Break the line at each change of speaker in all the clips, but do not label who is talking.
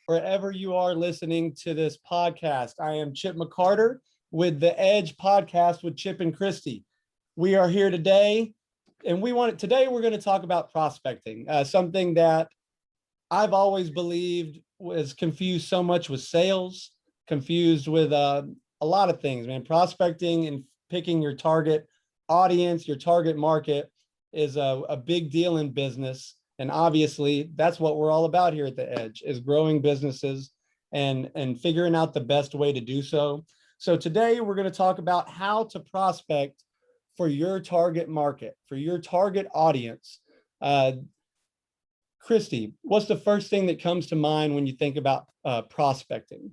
Wherever you are listening to this podcast, I am Chip McCarter with the Edge podcast with Chip and Christy. We are here today, and today we're going to talk about prospecting, something that I've always believed was confused so much with sales, confused with a lot of things, man. Prospecting and picking your target audience, your target market is a big deal in business. And obviously that's what we're all about here at the Edge, is growing businesses and figuring out the best way to do so. So today we're going to talk about how to prospect for your target market, for your target audience. Christy, what's the first thing that comes to mind when you think about prospecting?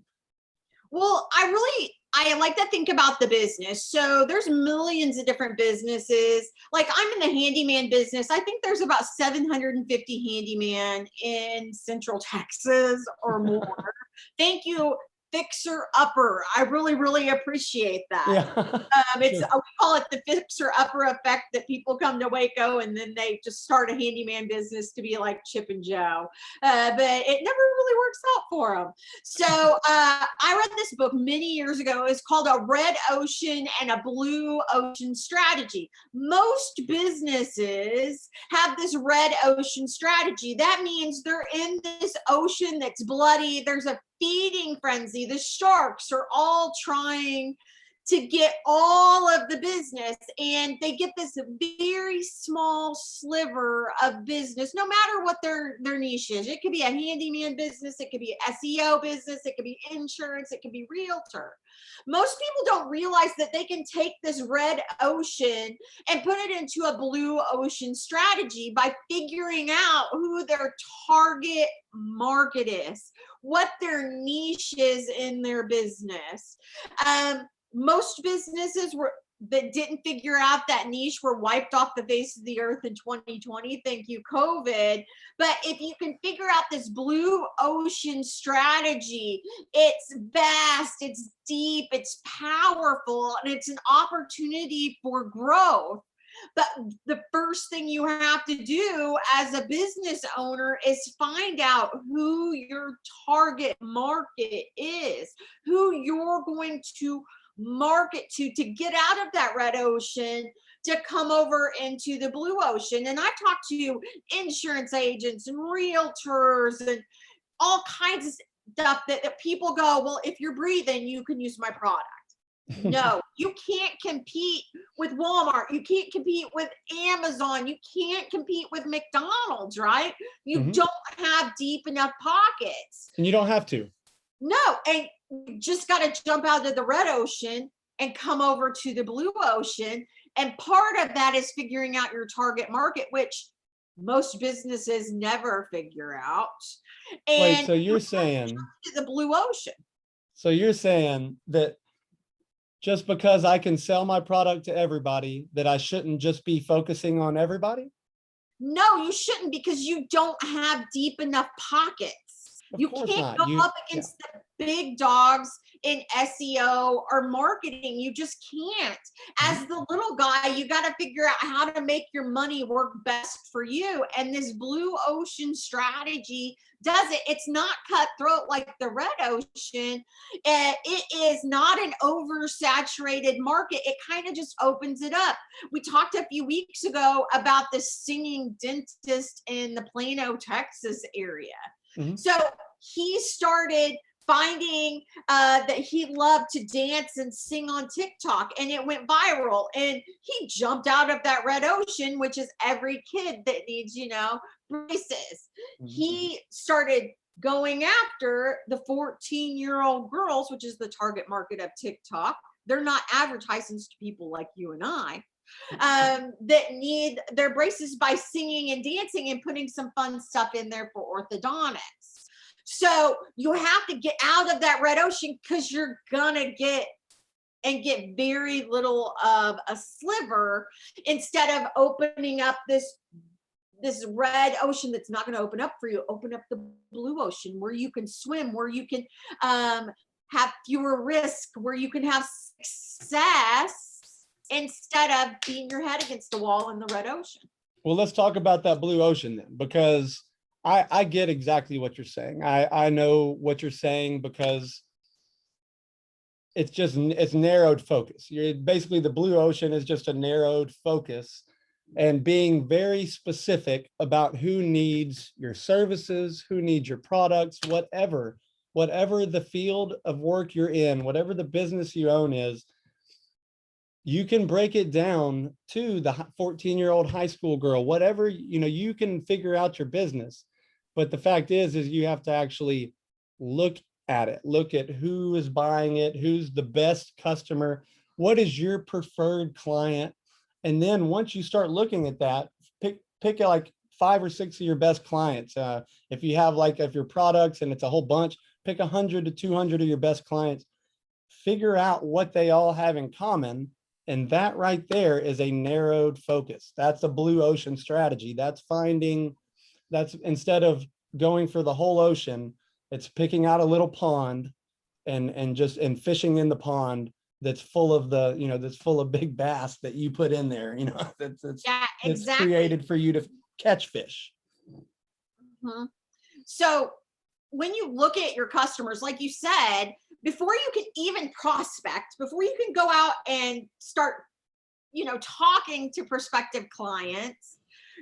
Well, I like to think about the business. So there's millions of different businesses. Like, I'm in the handyman business. I think there's about 750 handyman in Central Texas or more. Thank you, Fixer Upper. I really, really appreciate that.
Yeah.
We call it the Fixer Upper effect, that people come to Waco and then they just start a handyman business to be like Chip and Joe. But it never really works out for them. So I read this book many years ago. It's called A Red Ocean and a Blue Ocean Strategy. Most businesses have this red ocean strategy. That means they're in this ocean that's bloody. There's a feeding frenzy. The sharks are all trying to get all of the business, and they get this very small sliver of business, no matter what their niche is. It could be a handyman business, it could be an SEO business, it could be insurance, it could be realtor. Most people don't realize that they can take this red ocean and put it into a blue ocean strategy by figuring out who their target market is, what their niche is in their business. Most businesses that didn't figure out that niche were wiped off the face of the earth in 2020. Thank you, COVID. But if you can figure out this blue ocean strategy, it's vast, it's deep, it's powerful, and it's an opportunity for growth. But the first thing you have to do as a business owner is find out who your target market is, who you're going to market to get out of that red ocean to come over into the blue ocean. And I talk to insurance agents and realtors and all kinds of stuff that people go, well, if you're breathing, you can use my product. No, you can't compete with Walmart. You can't compete with Amazon. You can't compete with McDonald's, right? You don't have deep enough pockets.
And you don't have to.
No, and you just got to jump out of the red ocean and come over to the blue ocean. And part of that is figuring out your target market, which most businesses never figure out. And
wait, so you're saying
to the blue ocean.
So you're saying that just because I can sell my product to everybody, that I shouldn't just be focusing on everybody?
No, you shouldn't, because you don't have deep enough pockets. You can't go up against the big dogs in SEO or marketing. You just can't. As the little guy, you got to figure out how to make your money work best for you. And this blue ocean strategy does it. It's not cutthroat like the red ocean. It is not an oversaturated market. It kind of just opens it up. We talked a few weeks ago about the singing dentist in the Plano, Texas area. So he started finding that he loved to dance and sing on TikTok, and it went viral, and he jumped out of that red ocean, which is every kid that needs, braces. He started going after the 14-year-old girls, which is the target market of TikTok. They're not advertising to people like you and I. That need their braces by singing and dancing and putting some fun stuff in there for orthodontics. So you have to get out of that red ocean, because you're gonna get very little of a sliver, instead of opening up this red ocean that's not going to open up for you. Open up the blue ocean, where you can swim, where you can have fewer risk, where you can have success, instead of beating your head against the wall in the red ocean.
Well, let's talk about that blue ocean then, because I get exactly what you're saying. I know what you're saying because it's narrowed focus. You're basically, the blue ocean is just a narrowed focus, and being very specific about who needs your services, who needs your products, whatever the field of work you're in, whatever the business you own is, you can break it down to the 14-year-old high school girl, whatever, you can figure out your business. But the fact is you have to actually look at it, look at who is buying it, who's the best customer, what is your preferred client. And then once you start looking at that, pick like 5 or 6 of your best clients. If you have if your products and it's a whole bunch, pick 100 to 200 of your best clients, figure out what they all have in common. And that right there is a narrowed focus. That's a blue ocean strategy. That's instead of going for the whole ocean, it's picking out a little pond and fishing in the pond that's full of that's full of big bass that you put in there,
Yeah,
that's
exactly.
created for you to catch fish.
Mm-hmm. So when you look at your customers, like you said, before you can even prospect, before you can go out and start, talking to prospective clients,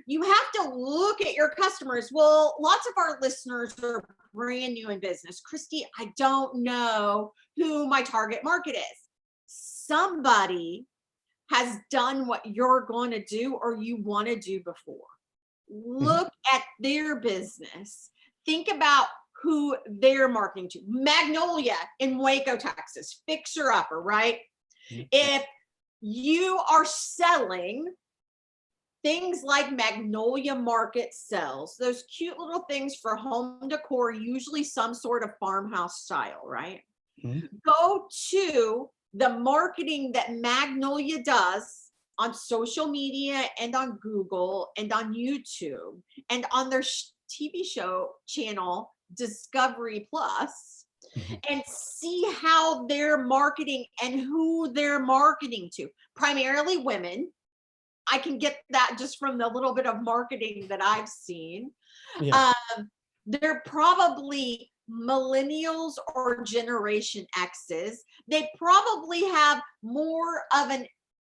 you have to look at your customers. Well, lots of our listeners are brand new in business. Christy, I don't know who my target market is. Somebody has done what you're going to do or you want to do before. Look at their business. Think about who they're marketing to. Magnolia in Waco, Texas, fixer upper, right? If you are selling things like Magnolia Market sells, those cute little things for home decor, usually some sort of farmhouse style, right? Go to the marketing that Magnolia does on social media and on Google and on YouTube and on their TV show channel, Discovery Plus, and see how they're marketing and who they're marketing to. Primarily women. I can get that just from the little bit of marketing that I've seen.
Yeah.
They're probably millennials or Generation X's. They probably have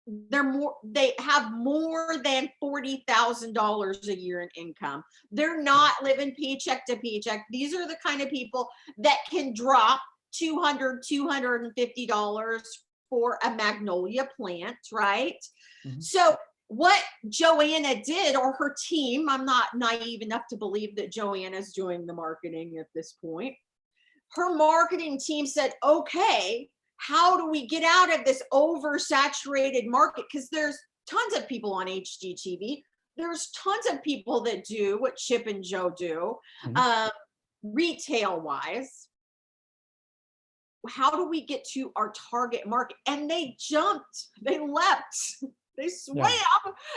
they have more than $40,000 a year in income. They're not living paycheck to paycheck. These are the kind of people that can drop $200, $250 for a magnolia plant, right? So what Joanna did, or her team, I'm not naive enough to believe that Joanna's doing the marketing at this point. Her marketing team said, okay, how do we get out of this oversaturated market? Because there's tons of people on HGTV. There's tons of people that do what Chip and Joe do, retail wise. How do we get to our target market? And they jumped, they leapt, they swam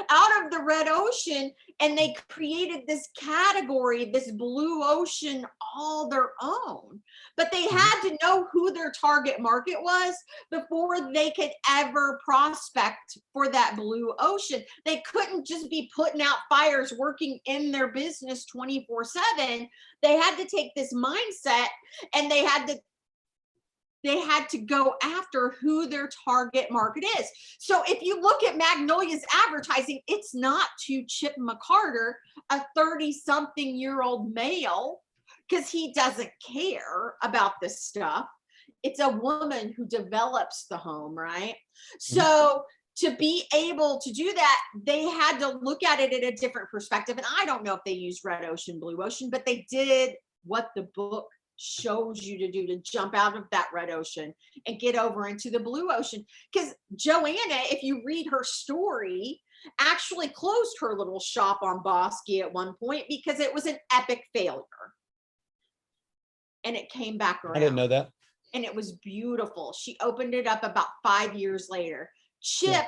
out of the red ocean, and they created this category, this blue ocean, all their own. But they had to know who their target market was before they could ever prospect for that blue ocean. They couldn't just be putting out fires, working in their business 24/7. They had to take this mindset, and they had to go after who their target market is. So if you look at Magnolia's advertising, it's not to Chip McCarter, a 30-something-year-old male, because he doesn't care about this stuff. It's a woman who develops the home, right? So to be able to do that, they had to look at it in a different perspective. And I don't know if they used red ocean, blue ocean, but they did what the book shows you to do, to jump out of that red ocean and get over into the blue ocean. Because Joanna, if you read her story, actually closed her little shop on Bosque at one point because it was an epic failure. And it came back around.
I didn't know that.
And it was beautiful. She opened it up about 5 years later. Chip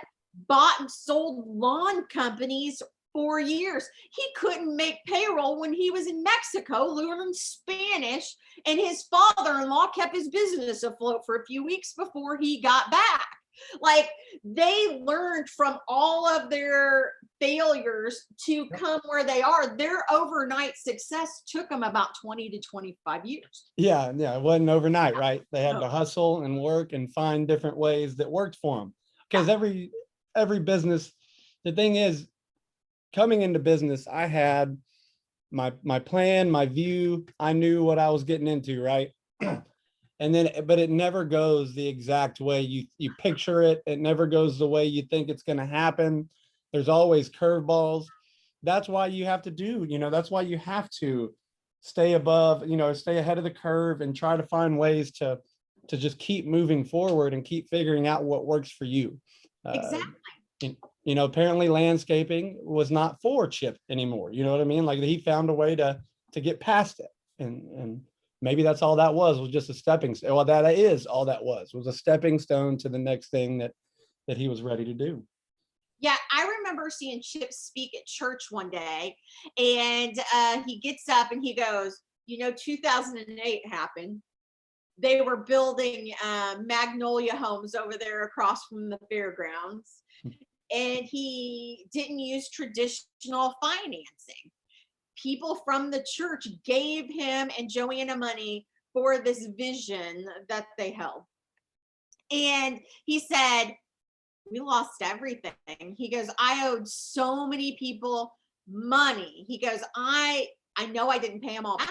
bought and sold lawn companies for years. He couldn't make payroll when he was in Mexico learning Spanish, and his father-in-law kept his business afloat for a few weeks before he got back. Like they learned from all of their failures to come where they are. Their overnight success took them about 20 to 25 years.
Yeah, yeah, it wasn't overnight, right? They had
No.
to hustle and work and find different ways that worked for them. Because every business, the thing is, coming into business, I had my plan, my view. I knew what I was getting into, right? And then, but it never goes the exact way you picture it. It never goes the way you think it's going to happen. There's always curveballs. That's why you have to that's why you have to stay above, stay ahead of the curve and try to find ways to just keep moving forward and keep figuring out what works for you.
Exactly.
Apparently landscaping was not for Chip anymore. You know what I mean? Like he found a way to get past it. And maybe that's all that was just a stepping stone. Well, that is all that was a stepping stone to the next thing that he was ready to do.
Yeah, I remember seeing Chip speak at church one day, and he gets up and he goes, 2008 happened. They were building Magnolia homes over there across from the fairgrounds, and he didn't use traditional financing. People from the church gave him and Joanna money for this vision that they held. And he said, we lost everything. He goes, I owed so many people money. He goes, I know I didn't pay them all back.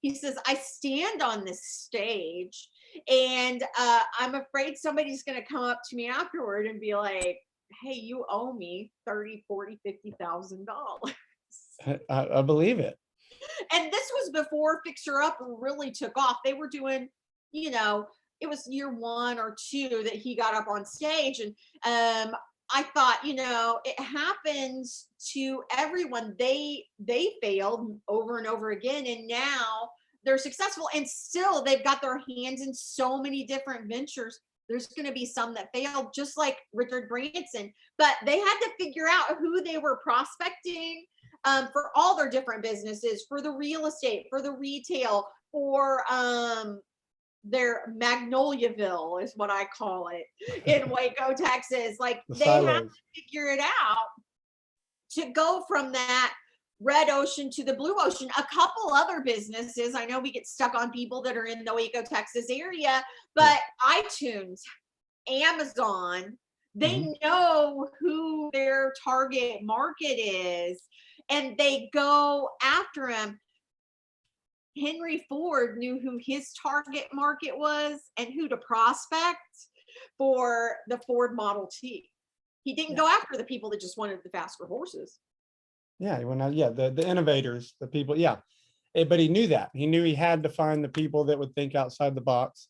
He says, I stand on this stage and I'm afraid somebody's going to come up to me afterward and be like, hey, you owe me $30,000, $40,000, $50,000.
I believe it.
And this was before Fixer Up really took off. They were doing, it was year 1 or 2 that he got up on stage. And I thought, it happens to everyone. They failed over and over again. And now they're successful. And still they've got their hands in so many different ventures. There's going to be some that failed, just like Richard Branson. But they had to figure out who they were prospecting for all their different businesses, for the real estate, for the retail, for their Magnoliaville is what I call it in Waco, Texas. Like they have to figure it out to go from that red ocean to the blue ocean. A couple other businesses, I know we get stuck on people that are in the Waco, Texas area, but iTunes, Amazon, they know who their target market is and they go after them. Henry Ford knew who his target market was and who to prospect for the Ford Model T. He didn't go after the people that just wanted the faster horses.
Yeah, he went out. Yeah, the innovators, the people. Yeah, but he knew that. He knew he had to find the people that would think outside the box.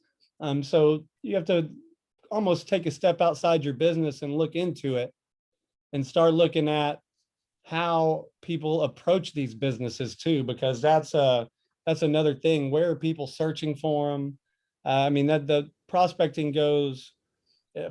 So you have to almost take a step outside your business and look into it and start looking at how people approach these businesses too, because that's another thing. Where are people searching for them? I mean, that the prospecting goes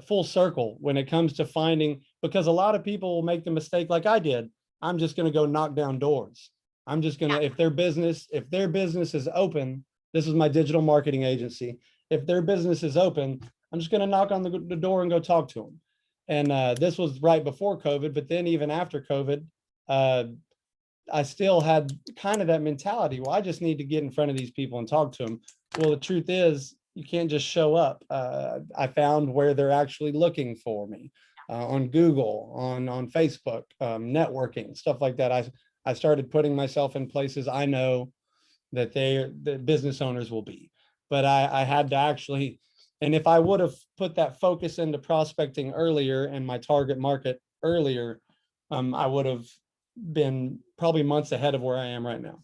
full circle when it comes to finding, because a lot of people will make the mistake like I did. I'm just going to go knock down doors. I'm just going to, if their business is open, this is my digital marketing agency. If their business is open, I'm just going to knock on the door and go talk to them. And this was right before COVID, but then even after COVID, I still had kind of that mentality. Well, I just need to get in front of these people and talk to them. Well, the truth is you can't just show up. I found where they're actually looking for me on Google, on Facebook, networking, stuff like that. I started putting myself in places I know that the business owners will be, but I had to actually, and if I would have put that focus into prospecting earlier and my target market earlier, I would have been probably months ahead of where I am right now.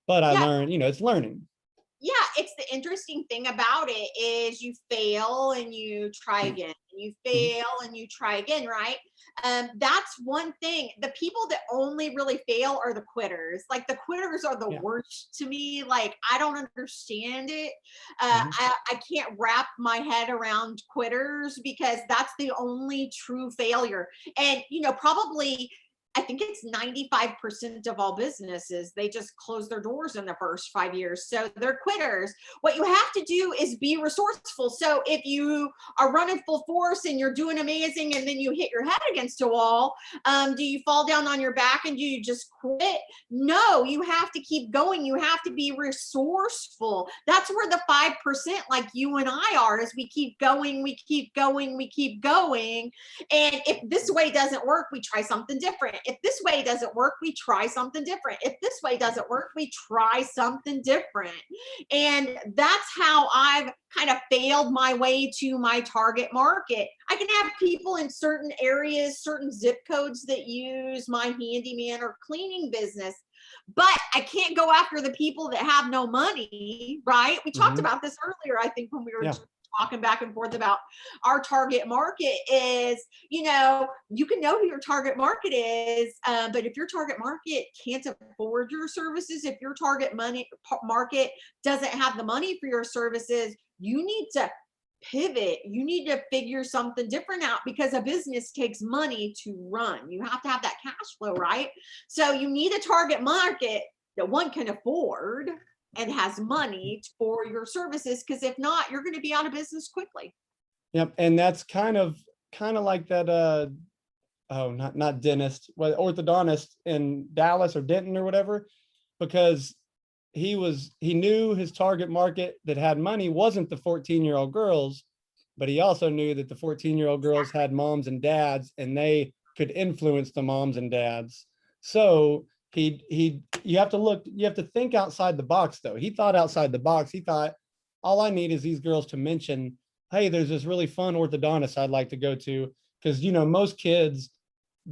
But I learned, it's learning.
Yeah, it's the interesting thing about it is you fail and you try again. You fail and you try again, right? That's one thing. The people that only really fail are the quitters. Like the quitters are the worst to me. Like I don't understand it. I can't wrap my head around quitters because that's the only true failure. And probably I think it's 95% of all businesses, they just close their doors in the first 5 years. So they're quitters. What you have to do is be resourceful. So if you are running full force and you're doing amazing and then you hit your head against a wall, do you fall down on your back and do you just quit? No, you have to keep going. You have to be resourceful. That's where the 5%, like you and I are, is we keep going, we keep going, we keep going. And if this way doesn't work, we try something different. If this way doesn't work, we try something different. If this way doesn't work, we try something different. And that's how I've kind of failed my way to my target market. I can have people in certain areas, certain zip codes that use my handyman or cleaning business, but I can't go after the people that have no money, right? We talked about this earlier, I think, when we were talking back and forth about our target market is, you can know who your target market is, but if your target market can't afford your services, if your target market doesn't have the money for your services, you need to pivot. You need to figure something different out, because a business takes money to run. You have to have that cash flow, right? So you need a target market that one can afford and has money for your services, because if not, you're going to be out of business quickly.
Yep. And that's kind of like that not dentist, well, orthodontist in Dallas or Denton or whatever, because he knew his target market that had money wasn't the 14-year-old girls, but he also knew that the 14-year-old girls had moms and dads and they could influence the moms and dads. So you have to think outside the box, though. He thought outside the box. He thought, all I need is these girls to mention, hey, there's this really fun orthodontist I'd like to go to. Because, most kids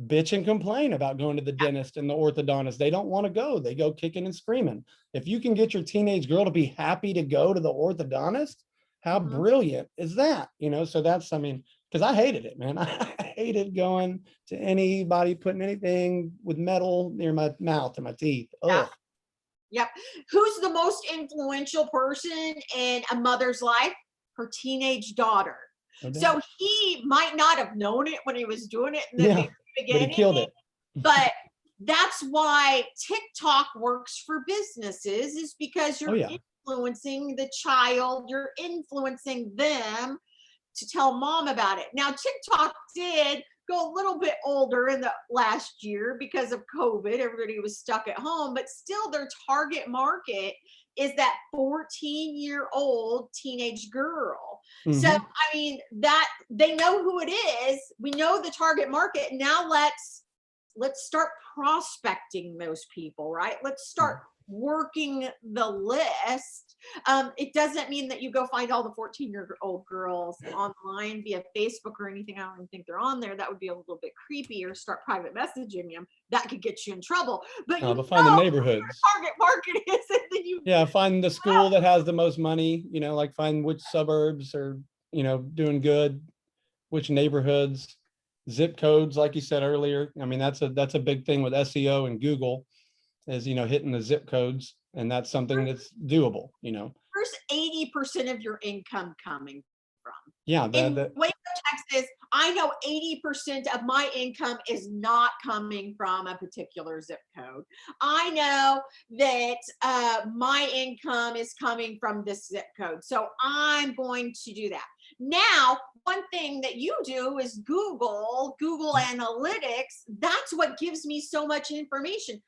bitch and complain about going to the dentist and the orthodontist. They don't want to go. They go kicking and screaming. If you can get your teenage girl to be happy to go to the orthodontist, how brilliant is that? So that's, because I hated it, man. I hated going to anybody putting anything with metal near my mouth or my teeth. Ugh.
Yep. Who's the most influential person in a mother's life? Her teenage daughter. Okay. So he might not have known it when he was doing it in the beginning,
but he killed it.
But that's why TikTok works for businesses, is because you're influencing the child, you're influencing them to tell mom about it. Now, TikTok did go a little bit older in the last year because of COVID. Everybody was stuck at home, but still their target market is that 14-year-old teenage girl. So, that they know who it is. We know the target market. Now let's start prospecting those people, right? Let's start working the list. It doesn't mean that you go find all the 14-year-old girls online via Facebook or anything. I don't even think they're on there. That would be a little bit creepy. Or start private messaging them. That could get you in trouble. But
find the neighborhoods.
Target market is, and then
find the school that has the most money. Like find which suburbs are doing good, which neighborhoods, zip codes, like you said earlier. That's a big thing with SEO and Google, is hitting the zip codes, and that's something that's doable.
Where's 80% of your income coming from?
In
Waco, Texas, I know 80% of my income is not coming from a particular zip code. I know that my income is coming from this zip code, so I'm going to do that. Now, one thing that you do is Google Analytics. That's what gives me so much information.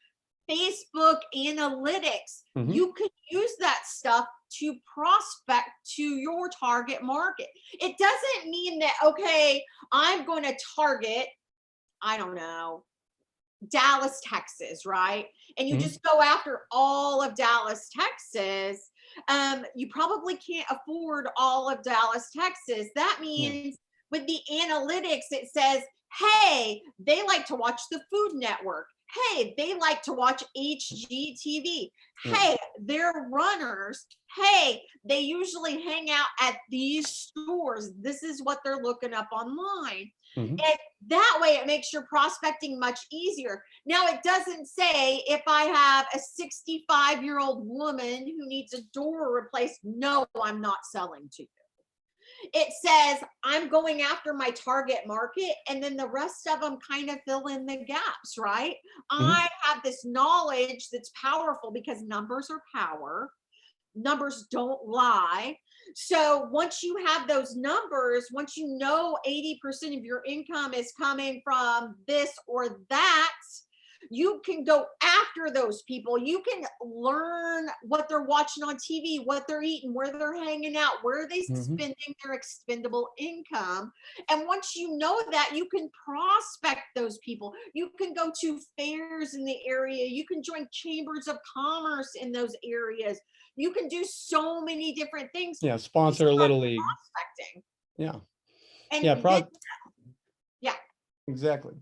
Facebook Analytics. You could use that stuff to prospect to your target market. It doesn't mean that, okay, I'm going to target, I don't know, Dallas, Texas, right? And you just go after all of Dallas, Texas. You probably can't afford all of Dallas, Texas. That means with the analytics, it says, hey, they like to watch the Food Network. Hey, they like to watch HGTV. Hey, they're runners. Hey, they usually hang out at these stores. This is what they're looking up online. And that way it makes your prospecting much easier. Now, it doesn't say if I have a 65-year-old woman who needs a door replaced, no, I'm not selling to you. it says I'm going after my target market, and then the rest of them kind of fill in the gaps, right?
Mhm.
I have this knowledge that's powerful because numbers are power. Numbers don't lie. So once you have those numbers, once you know 80% of your income is coming from this or that, you can go after those people. You can learn what they're watching on TV, what they're eating, where they're hanging out, where are they
Mhm.
spending their expendable income. And once you know that, you can prospect those people. You can go to fairs in the area. You can join chambers of commerce in those areas. You can do so many different things
Yeah,
to
sponsor a
start
little league.
prospecting.
Yeah.
And
Yeah,
then, yeah,
exactly.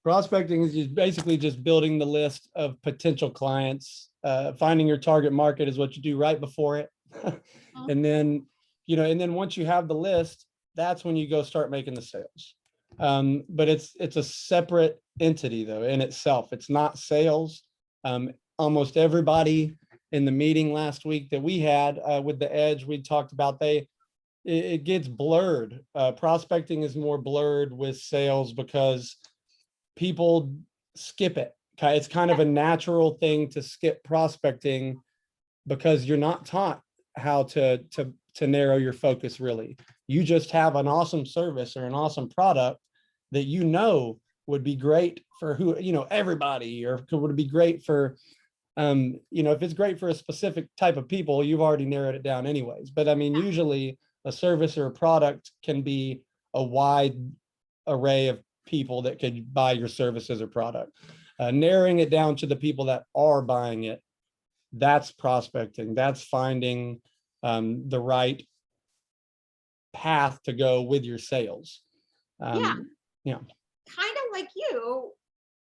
Prospecting is just basically just building the list of potential clients. Finding your target market is what you do right before it.
mhm,
And then, and then once you have the list, that's when you go start making the sales. But it's a separate entity though in itself. It's not sales. Almost everybody in the meeting last week that we had with the Edge, we talked about it gets blurred. Prospecting is more blurred with sales because people skip it. It's kind of a natural thing to skip prospecting because you're not taught how to narrow your focus really. You just have an awesome service or an awesome product that would be great for everybody, or would be great for if it's great for a specific type of people, you've already narrowed it down anyways. But I mean, usually a service or a product can be a wide array of people that could buy your services or product. Narrowing it down to the people that are buying it, that's prospecting. That's finding the right path to go with your sales.
yeah,
Yeah.
kind of like you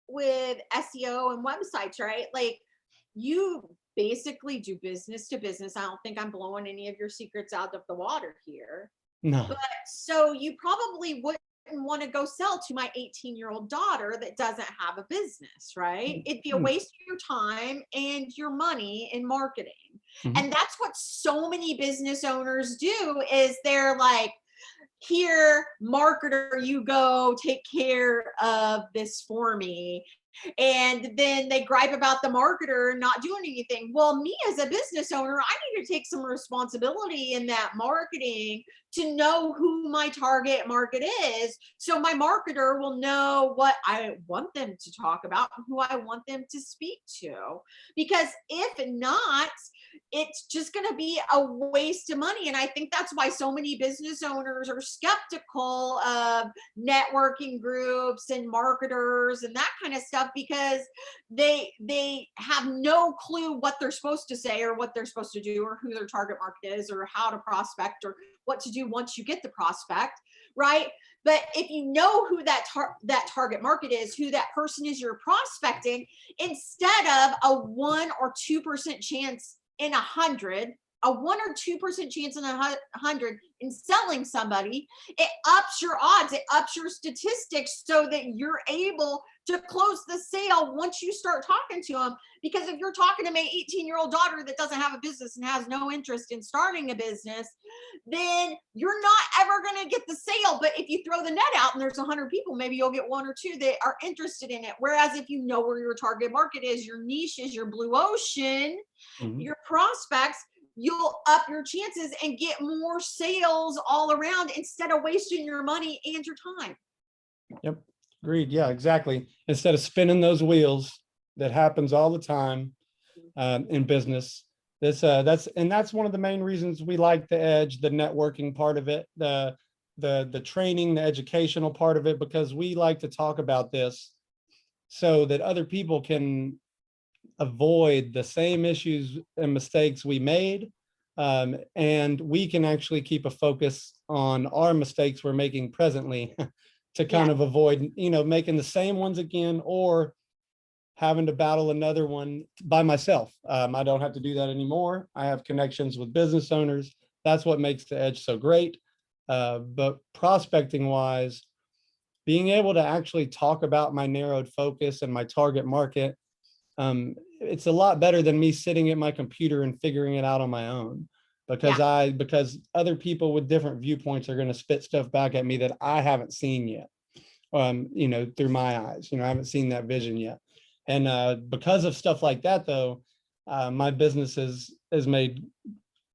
with SEO and websites, right? Like you basically do business to business. I don't think I'm blowing any of your secrets out of the water here.
No.
But so you probably wouldn't want to go sell to my 18-year-old daughter that doesn't have a business, right? It'd be a waste of your time and your money in marketing.
Mhm.
And that's what so many business owners do is they're like, here, marketer, you go take care of this for me. And then they gripe about the marketer not doing anything. Well, me as a business owner, I need to take some responsibility in that marketing to know who my target market is. So my marketer will know what I want them to talk about, who I want them to speak to. Because if not, it's just going to be a waste of money. And I think that's why so many business owners are skeptical of networking groups and marketers and that kind of stuff because they have no clue what they're supposed to say or what they're supposed to do or who their target market is or how to prospect or what to do once you get the prospect, right? But if you know who that target market is, who that person is you're prospecting, instead of a 1 or 2% chance in 100, a 1 or 2% chance in 100 in selling somebody, it ups your odds, it ups your statistics so that you're able to close the sale once you start talking to them. Because if you're talking to my 18-year-old daughter that doesn't have a business and has no interest in starting a business, then you're not ever going to get the sale. But if you throw the net out and there's 100 people, maybe you'll get 1 or 2 that are interested in it. Whereas if you know where your target market is, your niche is, your blue ocean,
Mhm.
your prospects, you'll up your chances and get more sales all around instead of wasting your money and your time.
Yep. Agreed. Yeah, exactly. Instead of spinning those wheels, that happens all the time in business. That's one of the main reasons we like the Edge, the networking part of it, the training, the educational part of it, because we like to talk about this so that other people can avoid the same issues and mistakes we made. And we can actually keep a focus on our mistakes we're making presently to
Yeah.
kind of avoid, making the same ones again or having to battle another one by myself. I don't have to do that anymore. I have connections with business owners. That's what makes the Edge so great. But prospecting wise, being able to actually talk about my narrowed focus and my target market, it's a lot better than me sitting at my computer and figuring it out on my own. because other people with different viewpoints are going to spit stuff back at me that I haven't seen yet. Through my eyes, I haven't seen that vision yet. And because of stuff like that, though, my business has made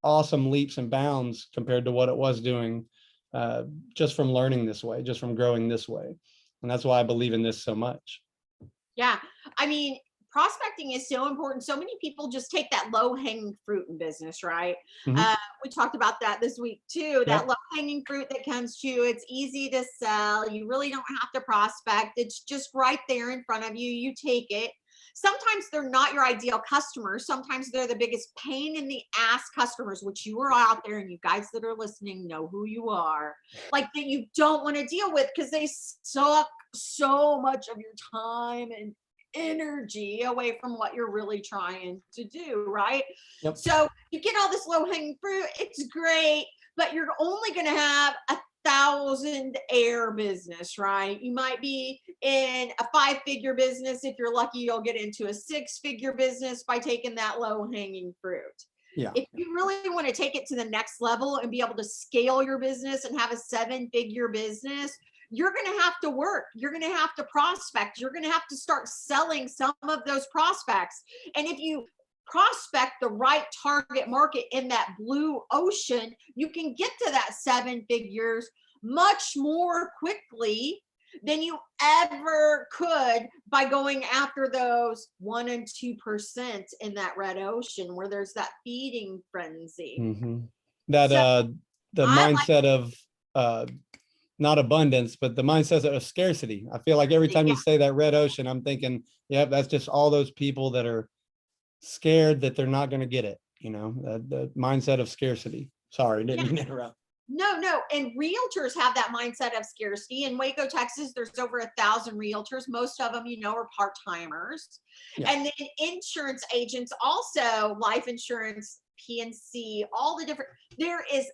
awesome leaps and bounds compared to what it was doing, just from learning this way, just from growing this way. And that's why I believe in this so much.
Yeah. I mean, prospecting is so important. So many people just take that low hanging fruit in business, right?
Mhm.
We talked about that this week too. That
Yep.
low hanging fruit that comes to you, it's easy to sell. You really don't have to prospect. It's just right there in front of you. You take it. Sometimes they're not your ideal customers. Sometimes they're the biggest pain in the ass customers, which you are out there, and you guys that are listening know who you are. Like, that you don't want to deal with because they suck so much of your time and energy away from what you're really trying to do, right?
Yep.
So you get all this low hanging fruit, it's great, but you're only going to have 1,000 air business, right? You might be in a 5-figure business. If you're lucky, you'll get into a 6-figure business by taking that low hanging fruit.
Yeah.
If you really want to take it to the next level and be able to scale your business and have a 7-figure business, you're going to have to work. You're going to have to prospect. You're going to have to start selling some of those prospects. And if you prospect the right target market in that blue ocean, you can get to that 7 figures much more quickly than you ever could by going after those 1% and 2% in that red ocean where there's that feeding frenzy.
Mm-hmm. That
So
the
I
mindset of not abundance, but the mindset of scarcity. I feel like every time you say that red ocean, I'm thinking, yeah, that's just all those people that are scared that they're not going to get it. The mindset of scarcity. Sorry, didn't mean to interrupt.
No. And realtors have that mindset of scarcity. In Waco, Texas, there's over 1,000 realtors. Most of them, are part-timers.
Yeah.
And then insurance agents, also life insurance, PNC, all the different, there is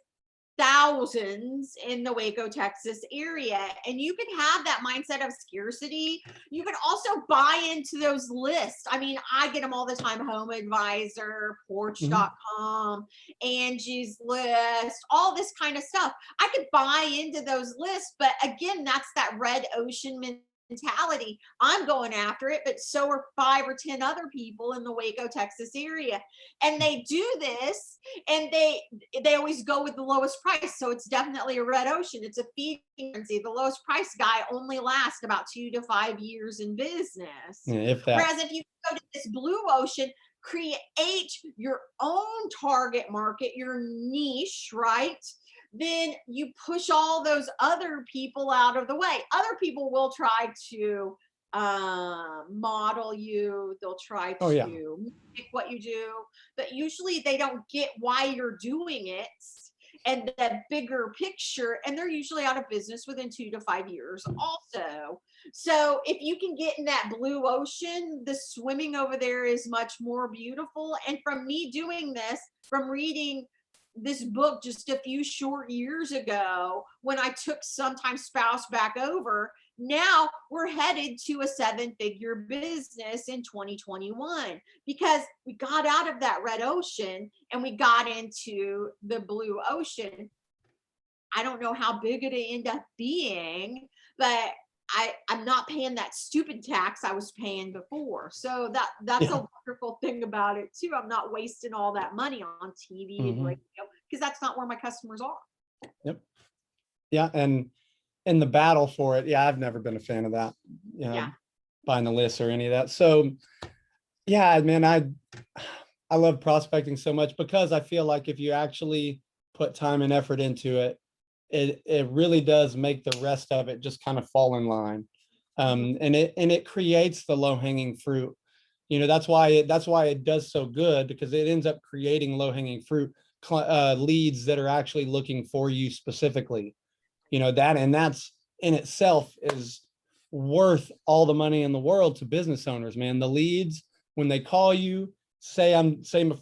thousands in the Waco, Texas area. And you can have that mindset of scarcity. You can also buy into those lists. I mean, I get them all the time: Home Advisor, Porch.com, Angie's List, all this kind of stuff. I could buy into those lists, but again, that's that red ocean mentality. I'm going after it, but so are 5 or 10 other people in the Waco, Texas area. And they do this, and they always go with the lowest price. So it's definitely a red ocean. It's a feeding frenzy. The lowest price guy only lasts about 2 to 5 years in business.
Yeah, if that.
Whereas if you go to this blue ocean, create your own target market, your niche, right? Then you push all those other people out of the way. Other people will try to model you. They'll try to mimic what you do, but usually they don't get why you're doing it and the bigger picture. And they're usually out of business within 2 to 5 years also. So if you can get in that blue ocean, the swimming over there is much more beautiful. And from me doing this, from reading this book just a few short years ago, when I took Sometime Spouse back over, now we're headed to a 7-figure business in 2021 because we got out of that red ocean and we got into the blue ocean. I don't know how big it'll end up being, but I'm not paying that stupid tax I was paying before. So that's a wonderful thing about it too. I'm not wasting all that money on TV and radio because that's not where my customers are.
Yep. Yeah. And in the battle for it, I've never been a fan of that, buying the list or any of that. So yeah, man, I love prospecting so much because I feel like if you actually put time and effort into it, it really does make the rest of it just kind of fall in line. And it creates the low-hanging fruit. That's why it does so good, because it ends up creating low-hanging fruit leads that are actually looking for you specifically. That's in itself is worth all the money in the world to business owners, man. The leads, when they call you, say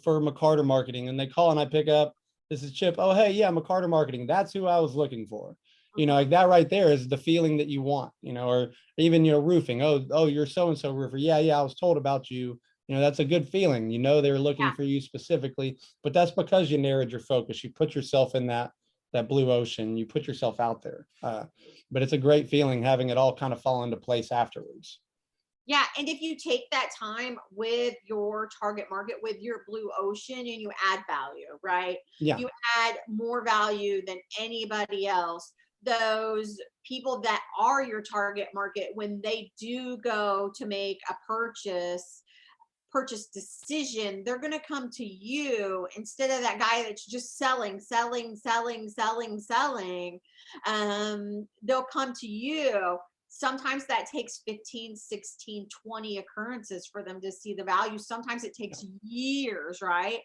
for McCarter Marketing, and they call and I pick up, this is Chip. Oh, hey, yeah, McCarter Marketing. That's who I was looking for. Like that right there is the feeling that you want, or even, roofing. Oh, you're so-and-so roofer. Yeah. I was told about you, that's a good feeling. They're looking
Yeah.
for you specifically, but that's because you narrowed your focus. You put yourself in that blue ocean, you put yourself out there. But it's a great feeling having it all kind of fall into place afterwards.
Yeah, and if you take that time with your target market, with your blue ocean, and you add value, right?
Yeah.
You add more value than anybody else. Those people that are your target market, when they do go to make a purchase decision, they're going to come to you instead of that guy that's just selling. They'll come to you. Sometimes that takes 15, 16, 20 occurrences for them to see the value. Sometimes it takes years, right?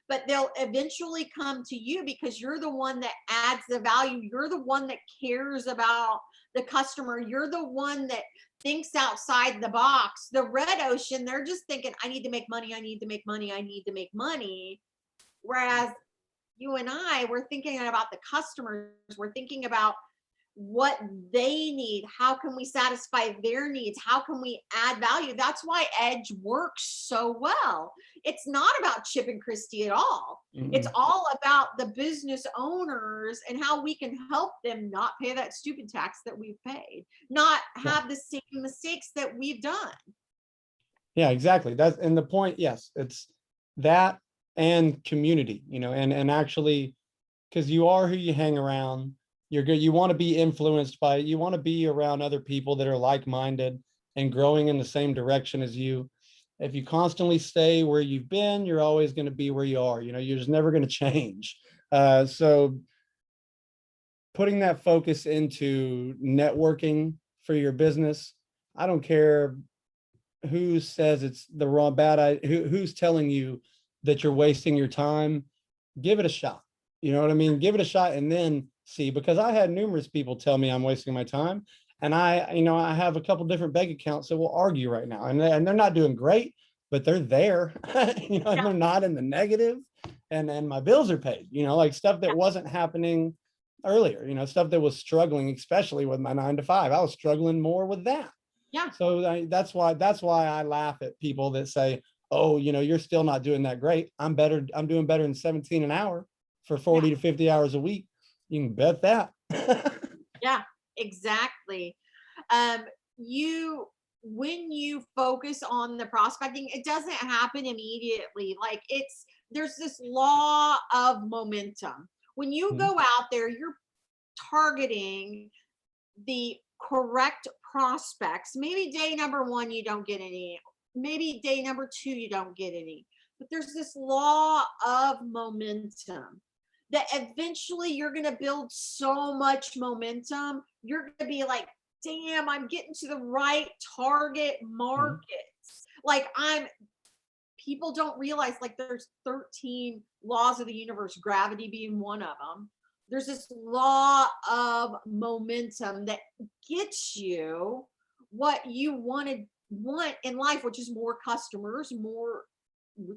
But they'll eventually come to you because you're the one that adds the value. You're the one that cares about the customer. You're the one that thinks outside the box. The red ocean, they're just thinking, I need to make money, I need to make money, I need to make money. Whereas you and I, we're thinking about the customers, we're thinking about what they need. How can we satisfy their needs? How can we add value? That's why Edge works so well. It's not about Chip and Christy at all. It's all about the business owners and how we can help them not pay that stupid tax that we've paid, not have the same mistakes that we've done.
Yeah, exactly. And the point, yes, it's that and community, and actually, because you are who you hang around. You're good. You want to be influenced by it. You want to be around other people that are like-minded and growing in the same direction as you. If you constantly stay where you've been, you're always going to be where you are. You're just never going to change. So putting that focus into networking for your business, I don't care who says it's the wrong who's telling you that you're wasting your time. Give it a shot. You know what I mean? Give it a shot and then see, because I had numerous people tell me I'm wasting my time. And I have a couple different bank accounts that will argue right now, and they're not doing great, but they're there, and they're not in the negative, and my bills are paid, like stuff that wasn't happening earlier, stuff that was struggling, especially with my 9 to 5. I was struggling more with that.
Yeah.
So that's why I laugh at people that say, oh, you're still not doing that great. I'm doing better than 17 an hour for 40 to 50 hours a week. You can bet that.
Yeah, exactly. When you focus on the prospecting, it doesn't happen immediately. Like there's this law of momentum. When you go out there, you're targeting the correct prospects. Maybe day number 1, you don't get any. Maybe day number 2, you don't get any. But there's this law of momentum that eventually you're going to build so much momentum. You're going to be like, damn, I'm getting to the right target markets. Like people don't realize, like, there's 13 laws of the universe, gravity being one of them. There's this law of momentum that gets you what you want in life, which is more customers, more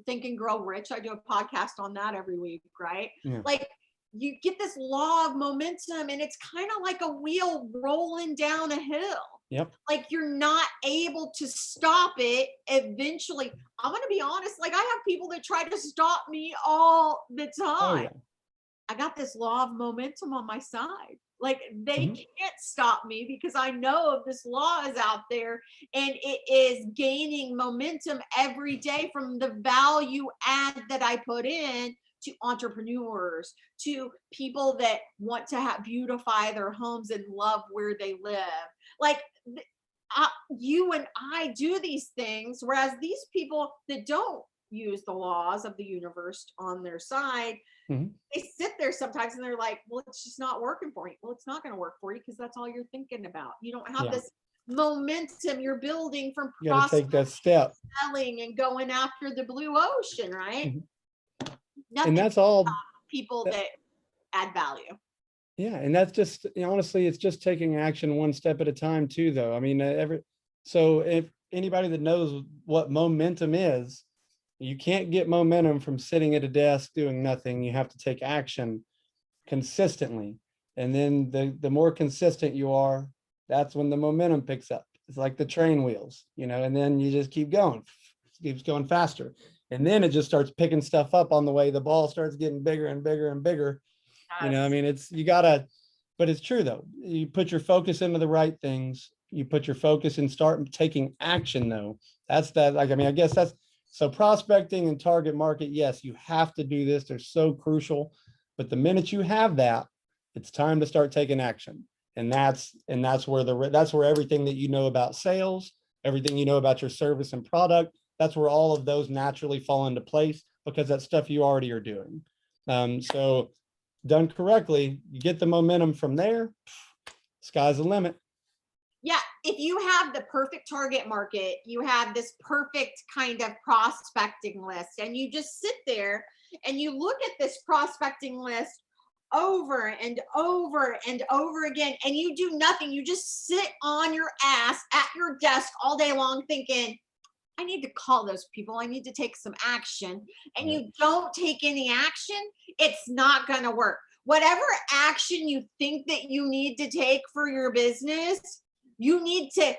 Think and Grow Rich. I do a podcast on that every week, right?
Yeah.
Like, you get this law of momentum, and it's kind of like a wheel rolling down a hill.
Yep.
Like, you're not able to stop it eventually. I'm going to be honest. Like, I have people that try to stop me all the time.
Oh, yeah.
I got this law of momentum on my side. Like, they can't stop me because I know this law is out there, and it is gaining momentum every day from the value add that I put in to entrepreneurs, to people that want to beautify their homes and love where they live. Like, you and I do these things, whereas these people that don't use the laws of the universe on their side, they sit there sometimes and they're like, well, it's just not working for you. Well, it's not going to work for you because that's all you're thinking about. You don't have this momentum you're building from
You got to take that step,
selling and going after the blue ocean, right?
And that's all
people that add value.
Yeah, and that's just, honestly, it's just taking action one step at a time too, though. I mean, so if anybody that knows what momentum is, you can't get momentum from sitting at a desk doing nothing. You have to take action consistently. And then the more consistent you are, that's when the momentum picks up. It's like the train wheels, and then you just keep going. keeps going faster. And then it just starts picking stuff up on the way. The ball starts getting bigger and bigger and bigger. You know, I mean, but it's true though. You put your focus into the right things. You put your focus and start taking action though. That's that. Like, I mean, I guess that's, so prospecting and target market. Yes, you have to do this. They're so crucial, but the minute you have that, it's time to start taking action. And that's where everything that you know about sales, everything you know about your service and product, that's where all of those naturally fall into place, because that's stuff you already are doing. So done correctly, you get the momentum from there, sky's the limit.
Yeah, if you have the perfect target market, you have this perfect kind of prospecting list, and you just sit there and you look at this prospecting list over and over and over again, and you do nothing. You just sit on your ass at your desk all day long thinking, I need to call those people. I need to take some action. And you don't take any action, it's not going to work. Whatever action you think that you need to take for your business, you need to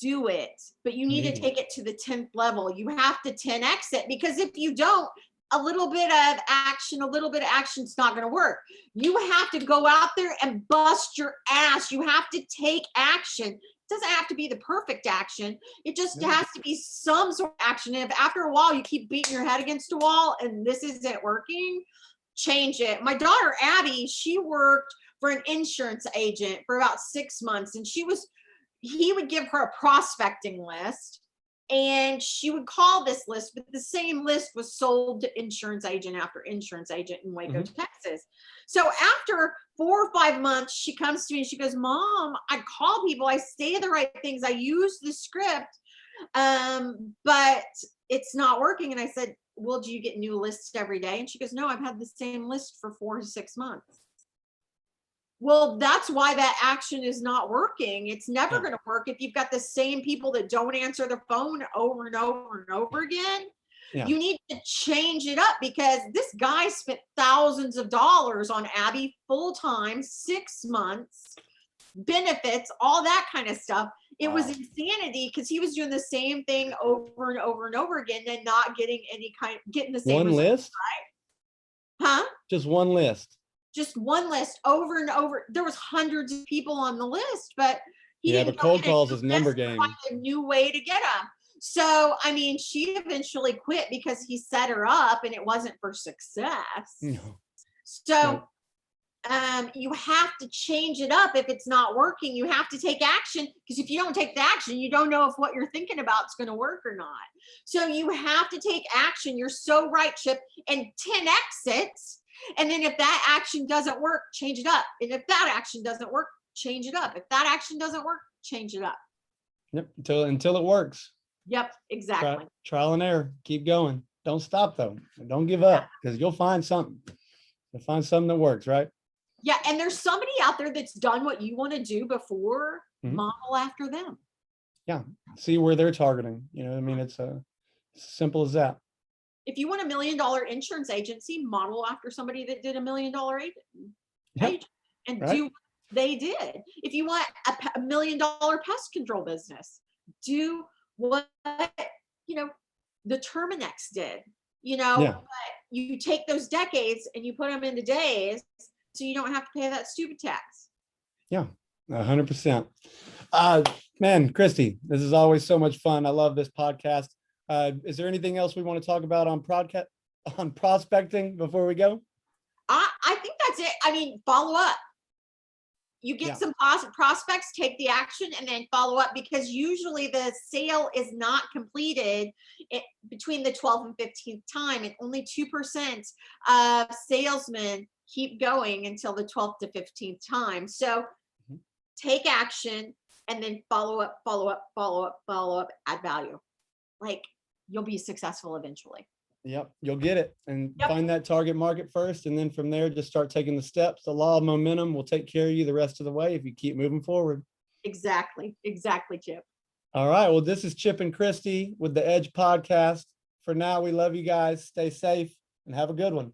do it, but you need to take it to the 10th level. You have to 10x it, because if you don't, a little bit of action is not going to work. You have to go out there and bust your ass. You have to take action. It doesn't have to be the perfect action. It just has to be some sort of action. And if after a while you keep beating your head against a wall and this isn't working, change it. My daughter, Abby, she worked for an insurance agent for about 6 months, and he would give her a prospecting list, and she would call this list, but the same list was sold to insurance agent after insurance agent in Waco, Texas. So after 4 or 5 months, she comes to me and she goes, Mom, I call people, I say the right things, I use the script, but it's not working. And I said, well, do you get new lists every day? And she goes, no, I've had the same list for 4 to 6 months. Well, that's why that action is not working. It's never going to work if you've got the same people that don't answer the phone over and over and over again. You need to change it up, because this guy spent thousands of dollars on Abby full time, 6 months, benefits, all that kind of stuff. It was insanity, because he was doing the same thing over and over and over again and not getting getting the same
one
results,
list,
right? Huh?
Just one list.
Just one list over and over. There was hundreds of people on the list, but he didn't
but cold calls is number game.
find a new way to get them. So, I mean, she eventually quit because he set her up and it wasn't for success. So, you have to change it up. If it's not working, you have to take action, because if you don't take the action, you don't know if what you're thinking about is going to work or not. So you have to take action. You're so right, Chip, and 10x it. And then if that action doesn't work, change it up. And if that action doesn't work, change it up. If that action doesn't work, change it up.
Yep. Until it works.
Yep, exactly.
Trial and error. Keep going. Don't stop though. Don't give up, because you'll find something. You'll find something that works, right?
Yeah. And there's somebody out there that's done what you want to do before. Model after them. Yeah.
See where they're targeting. You know what I mean? It's simple as that.
If you want $1 million insurance agency, model after somebody that did $1 million agent and do what they did. If you want a $1 million pest control business, do what, the Terminex did, but you take those decades and you put them into days, so you don't have to pay that stupid tax. Yeah, 100%. Man, Christy, this is always so much fun. I love this podcast. Is there anything else we want to talk about on prospecting before we go? I think that's it. I mean, follow up. You get some prospects, take the action, and then follow up, because usually the sale is not completed between the 12th and 15th time, and only 2% of salesmen keep going until the 12th to 15th time. So take action and then follow up, add value. Like, you'll be successful eventually. Yep, you'll get it, and find that target market first, and then from there, just start taking the steps. The law of momentum will take care of you the rest of the way if you keep moving forward. Exactly, Chip. All right, well, this is Chip and Christy with the Edge Podcast. For now, we love you guys. Stay safe and have a good one.